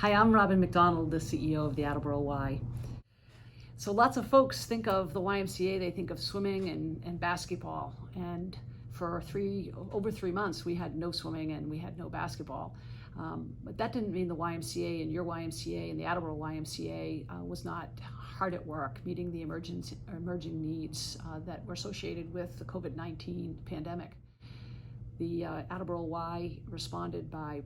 Hi, I'm Robin McDonald, the CEO of the Attleboro Y. So lots of folks think of the YMCA, they think of swimming and basketball. And for over 3 months, we had no swimming and we had no basketball. But that didn't mean the YMCA and your YMCA and the Attleboro YMCA was not hard at work meeting the emerging needs that were associated with the COVID-19 pandemic. The Attleboro Y responded by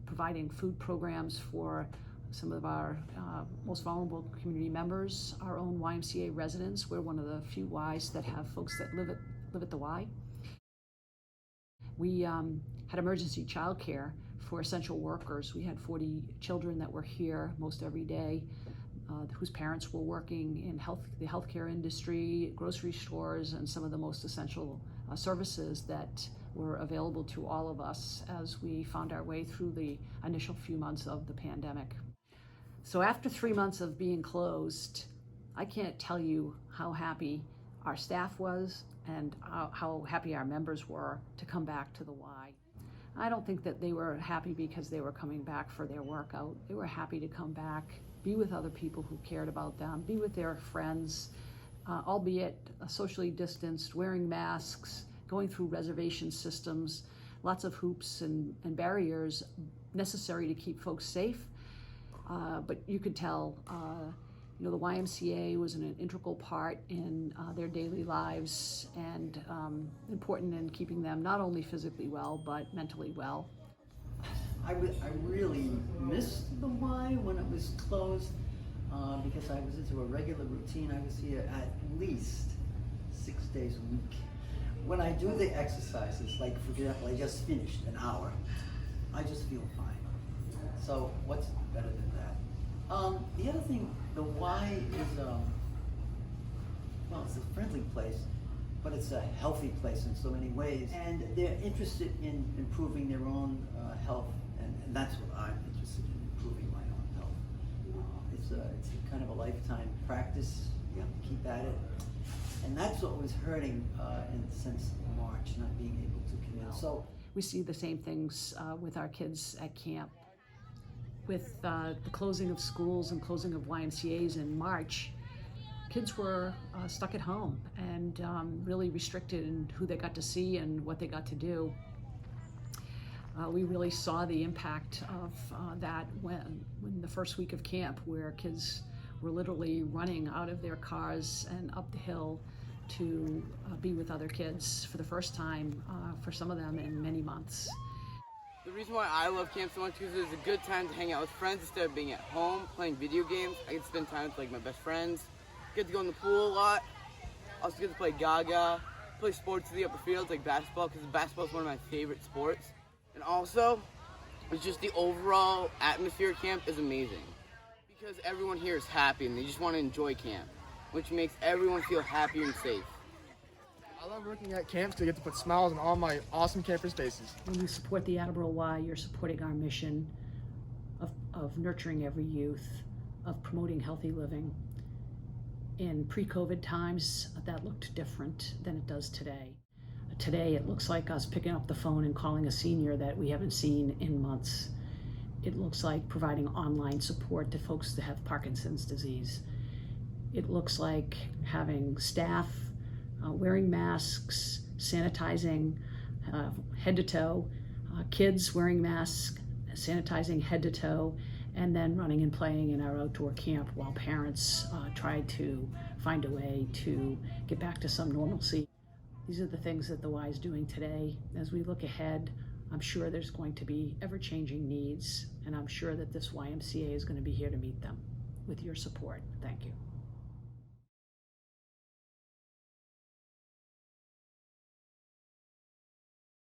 providing food programs for some of our most vulnerable community members, our own YMCA residents. We're one of the few Ys that have folks that live at the Y. We had emergency childcare for essential workers. We had 40 children that were here most every day, whose parents were working in the healthcare industry, grocery stores, and some of the most essential services that were available to all of us as we found our way through the initial few months of the pandemic. So after 3 months of being closed, I can't tell you how happy our staff was and how happy our members were to come back to the Y. I don't think that they were happy because they were coming back for their workout. They were happy to come back, be with other people who cared about them, be with their friends, albeit socially distanced, wearing masks, going through reservation systems, lots of hoops and barriers necessary to keep folks safe. But you could tell, the YMCA was an integral part in their daily lives and important in keeping them not only physically well, but mentally well. I really missed the Y when it was closed because I was into a regular routine. I was here at least 6 days a week. When I do the exercises, like for example, I just finished an hour, I just feel fine. So what's better than that? The other thing, the Y is, it's a friendly place, but it's a healthy place in so many ways. And they're interested in improving their own health, and that's what I'm interested in, improving my own health. It's a kind of a lifetime practice. You have to keep at it. And that's what was hurting since March, not being able to come out. So we see the same things with our kids at camp. With the closing of schools and closing of YMCAs in March, kids were stuck at home and really restricted in who they got to see and what they got to do. We really saw the impact of that when the first week of camp, where kids were literally running out of their cars and up the hill to be with other kids for the first time, for some of them in many months. The reason why I love camp so much is it's a good time to hang out with friends instead of being at home playing video games. I get to spend time with my best friends, get to go in the pool a lot, also get to play Gaga, play sports in the upper fields like basketball, because basketball is one of my favorite sports. And also, it's just the overall atmosphere at camp is amazing. Because everyone here is happy and they just want to enjoy camp, which makes everyone feel happier and safe. I love working at camps to get to put smiles on all my awesome campers' faces. When you support the Attleboro Y, you're supporting our mission of nurturing every youth, of promoting healthy living. In pre-COVID times, that looked different than it does today. Today, it looks like us picking up the phone and calling a senior that we haven't seen in months. It looks like providing online support to folks that have Parkinson's disease. It looks like having staff wearing masks, sanitizing head to toe, kids wearing masks, sanitizing head to toe, and then running and playing in our outdoor camp while parents tried to find a way to get back to some normalcy. These are the things that the Y is doing today. As we look ahead, I'm sure there's going to be ever-changing needs, and I'm sure that this YMCA is going to be here to meet them with your support. Thank you.